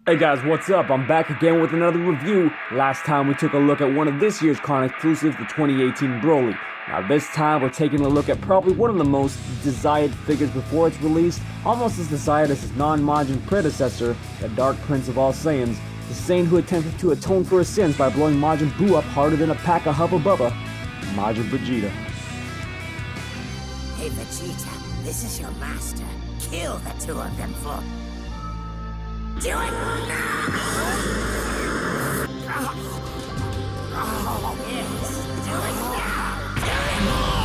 Hey guys, what's up? I'm back again with another review. Last time we took a look at one of this year's con exclusives, the 2018 Broly. Now this time we're taking a look at probably one of the most desired figures before it's released, almost as desired as his non-Majin predecessor, the Dark Prince of all Saiyans, the Saiyan who attempted to atone for his sins by blowing Majin Buu up harder than a pack of Hubba Bubba, Majin Vegeta. Hey Vegeta, this is your master. Kill the two of them for... Do it now! Oh, yes, do it now! Do it now!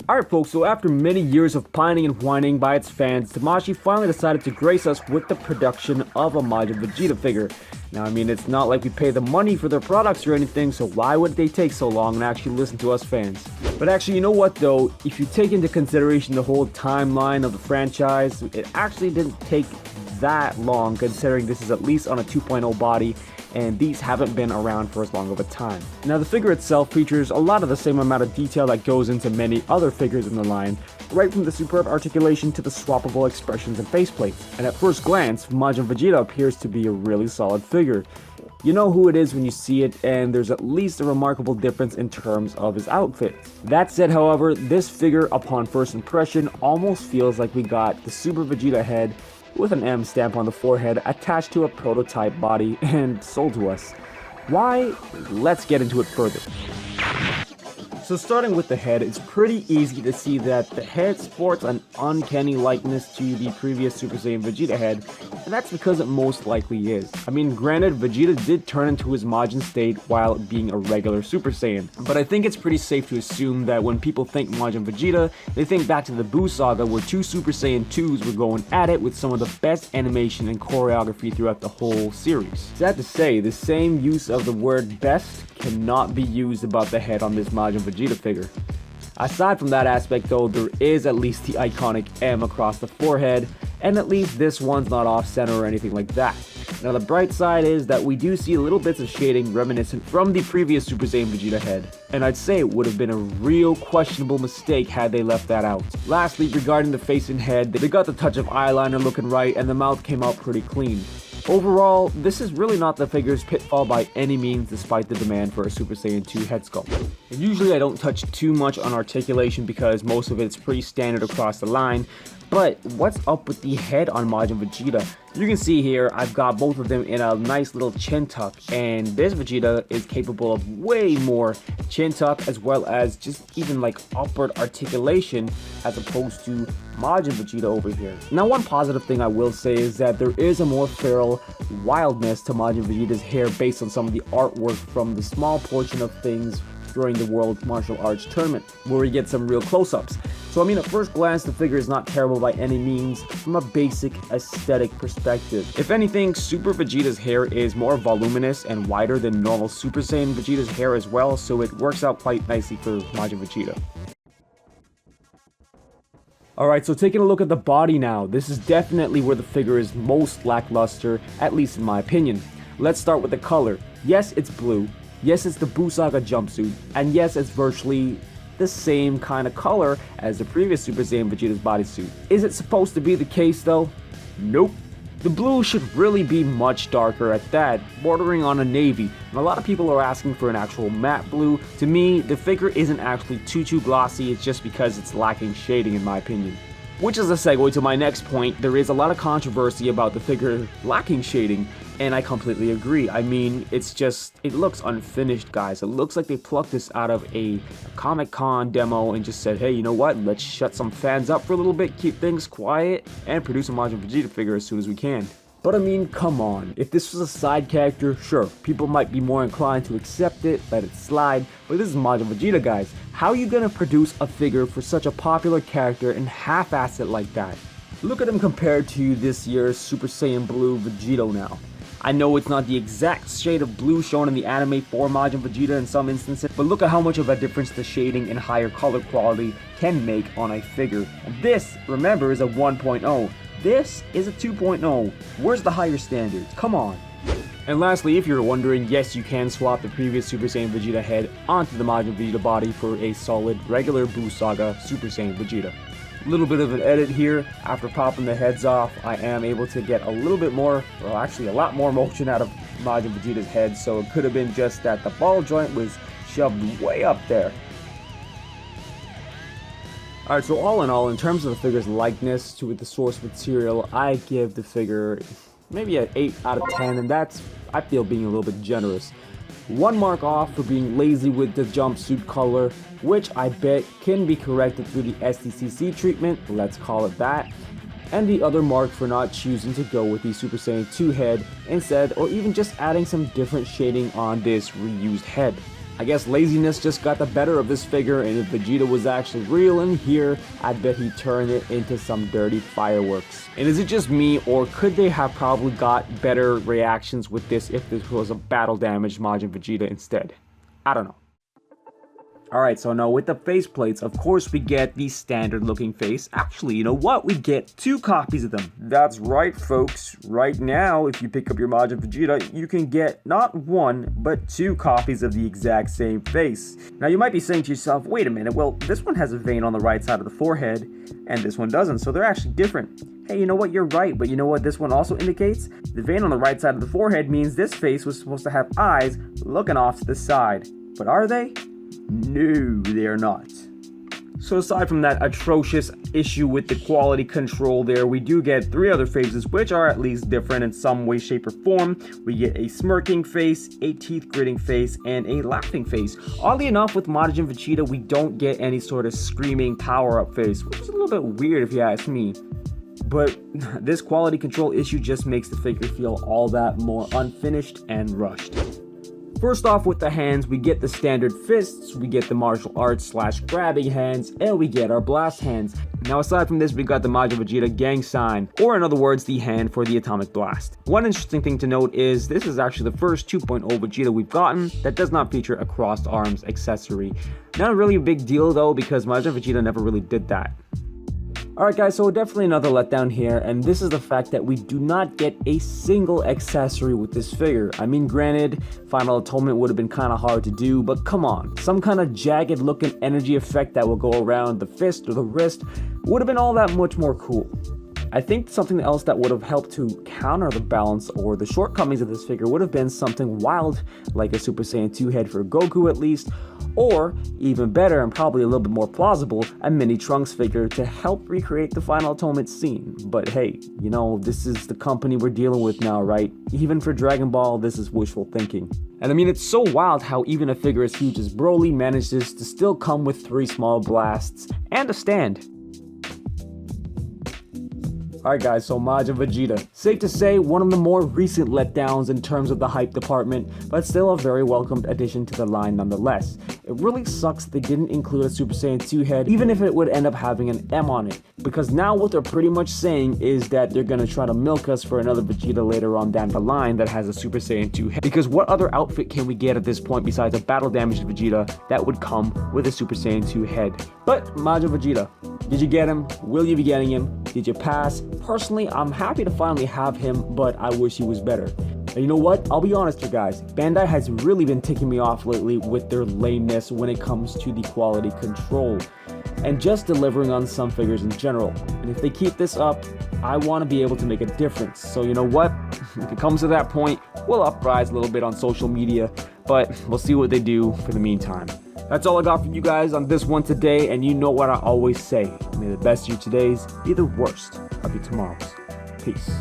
Alright folks, so after many years of pining and whining by its fans, Tamashii finally decided to grace us with the production of a Majin Vegeta figure. Now I mean, it's not like we pay the money for their products or anything, so why would they take so long and actually listen to us fans? But actually, you know what though, if you take into consideration the whole timeline of the franchise, it actually didn't take that long considering this is at least on a 2.0 body, and these haven't been around for as long of a time. Now the figure itself features a lot of the same amount of detail that goes into many other figures in the line, right from the superb articulation to the swappable expressions and faceplates. And at first glance, Majin Vegeta appears to be a really solid figure. You know who it is when you see it, and there's at least a remarkable difference in terms of his outfit. That said, however, this figure upon first impression almost feels like we got the Super Vegeta head with an M stamp on the forehead attached to a prototype body and sold to us. Why? Let's get into it further. So starting with the head, it's pretty easy to see that the head sports an uncanny likeness to the previous Super Saiyan Vegeta head, and that's because it most likely is. I mean, granted, Vegeta did turn into his Majin state while being a regular Super Saiyan, but I think it's pretty safe to assume that when people think Majin Vegeta, they think back to the Buu saga where two Super Saiyan 2s were going at it with some of the best animation and choreography throughout the whole series. Sad to say, the same use of the word best cannot be used about the head on this Majin Vegeta figure. Aside from that aspect though, there is at least the iconic M across the forehead, and at least this one's not off center or anything like that. Now the bright side is that we do see little bits of shading reminiscent from the previous Super Saiyan Vegeta head, and I'd say it would have been a real questionable mistake had they left that out. Lastly, regarding the face and head, they got the touch of eyeliner looking right and the mouth came out pretty clean. Overall, this is really not the figure's pitfall by any means despite the demand for a Super Saiyan 2 head sculpt. And usually I don't touch too much on articulation because most of it's pretty standard across the line, but what's up with the head on Majin Vegeta? You can see here I've got both of them in a nice little chin tuck, and this Vegeta is capable of way more chin tuck as well as just even like upward articulation as opposed to Majin Vegeta over here. Now one positive thing I will say is that there is a more feral wildness to Majin Vegeta's hair based on some of the artwork from the small portion of things during the World Martial Arts Tournament, where we get some real close-ups. So I mean, at first glance, the figure is not terrible by any means from a basic aesthetic perspective. If anything, Super Vegeta's hair is more voluminous and wider than normal Super Saiyan Vegeta's hair as well, so it works out quite nicely for Majin Vegeta. Alright, so taking a look at the body now, this is definitely where the figure is most lackluster, at least in my opinion. Let's start with the color. Yes, it's blue. Yes, it's the Buu Saga jumpsuit, and yes, it's virtually the same kind of color as the previous Super Saiyan Vegeta's bodysuit. Is it supposed to be the case though? Nope. The blue should really be much darker at that, bordering on a navy, and a lot of people are asking for an actual matte blue. To me, the figure isn't actually too glossy, it's just because it's lacking shading in my opinion. Which is a segue to my next point. There is a lot of controversy about the figure lacking shading, and I completely agree. I mean, it looks unfinished, guys. It looks like they plucked this out of a Comic-Con demo and just said, hey, you know what, let's shut some fans up for a little bit, keep things quiet, and produce a Majin Vegeta figure as soon as we can. But I mean, come on, if this was a side character, sure, people might be more inclined to accept it, let it slide, but this is Majin Vegeta, guys. How are you gonna produce a figure for such a popular character and half-ass it like that? Look at him compared to this year's Super Saiyan Blue Vegito now. I know it's not the exact shade of blue shown in the anime for Majin Vegeta in some instances, but look at how much of a difference the shading and higher color quality can make on a figure. And this, remember, is a 1.0. This is a 2.0. Where's the higher standards? Come on. And lastly, if you're wondering, yes, you can swap the previous Super Saiyan Vegeta head onto the Majin Vegeta body for a solid regular Buu Saga Super Saiyan Vegeta. A little bit of an edit here. After popping the heads off, I am able to get a little bit more, well actually a lot more motion out of Majin Vegeta's head, so it could have been just that the ball joint was shoved way up there. Alright, so all in all, in terms of the figure's likeness to the source material, I give the figure maybe an 8 out of 10, and that's, I feel, being a little bit generous. One mark off for being lazy with the jumpsuit color, which I bet can be corrected through the SDCC treatment, let's call it that, and the other mark for not choosing to go with the Super Saiyan 2 head instead, or even just adding some different shading on this reused head. I guess laziness just got the better of this figure, and if Vegeta was actually real in here, I bet he turned it into some dirty fireworks. And is it just me, or could they have probably got better reactions with this if this was a battle damaged Majin Vegeta instead? I don't know. Alright, so now with the faceplates, of course we get the standard looking face. Actually, you know what? We get 2 copies of them. That's right, folks. Right now, if you pick up your Majin Vegeta, you can get not 1, but 2 copies of the exact same face. Now you might be saying to yourself, wait a minute, well, this one has a vein on the right side of the forehead, and this one doesn't, so they're actually different. Hey, you know what? You're right, but you know what this one also indicates? The vein on the right side of the forehead means this face was supposed to have eyes looking off to the side. But are they? No, they are not. So aside from that atrocious issue with the quality control there, we do get 3 other faces which are at least different in some way, shape, or form. We get a smirking face, a teeth gritting face, and a laughing face. Oddly enough, with Majin Vegeta, we don't get any sort of screaming power-up face, which is a little bit weird if you ask me. But this quality control issue just makes the figure feel all that more unfinished and rushed. First off, with the hands, we get the standard fists, we get the martial arts / grabbing hands, and we get our blast hands. Now aside from this, we got the Majin Vegeta gang sign, or in other words, the hand for the atomic blast. One interesting thing to note is this is actually the first 2.0 Vegeta we've gotten that does not feature a crossed arms accessory. Not really a big deal though, because Majin Vegeta never really did that. Alright guys, so definitely another letdown here, and this is the fact that we do not get a single accessory with this figure. I mean, granted, Final Atonement would have been kind of hard to do, but come on, some kind of jagged looking energy effect that will go around the fist or the wrist would have been all that much more cool. I think something else that would have helped to counter the balance or the shortcomings of this figure would have been something wild, like a Super Saiyan 2 head for Goku at least, or even better and probably a little bit more plausible, a mini Trunks figure to help recreate the Final Atonement scene. But hey, you know, this is the company we're dealing with now, right? Even for Dragon Ball, this is wishful thinking. And I mean, it's so wild how even a figure as huge as Broly manages to still come with 3 small blasts and a stand. Alright guys, so Majin Vegeta. Safe to say, one of the more recent letdowns in terms of the hype department, but still a very welcomed addition to the line nonetheless. It really sucks they didn't include a Super Saiyan 2 head, even if it would end up having an M on it. Because now what they're pretty much saying is that they're gonna try to milk us for another Vegeta later on down the line that has a Super Saiyan 2 head. Because what other outfit can we get at this point besides a battle damaged Vegeta that would come with a Super Saiyan 2 head? But Majin Vegeta, did you get him? Will you be getting him? Did you pass? Personally, I'm happy to finally have him, but I wish he was better. And you know what? I'll be honest here guys, Bandai has really been ticking me off lately with their lameness when it comes to the quality control and just delivering on some figures in general. And if they keep this up, I want to be able to make a difference. So you know what? If it comes to that point, we'll uprise a little bit on social media, but we'll see what they do for the meantime. That's all I got for you guys on this one today, and you know what I always say, may the best of your todays be the worst of your tomorrows. Peace.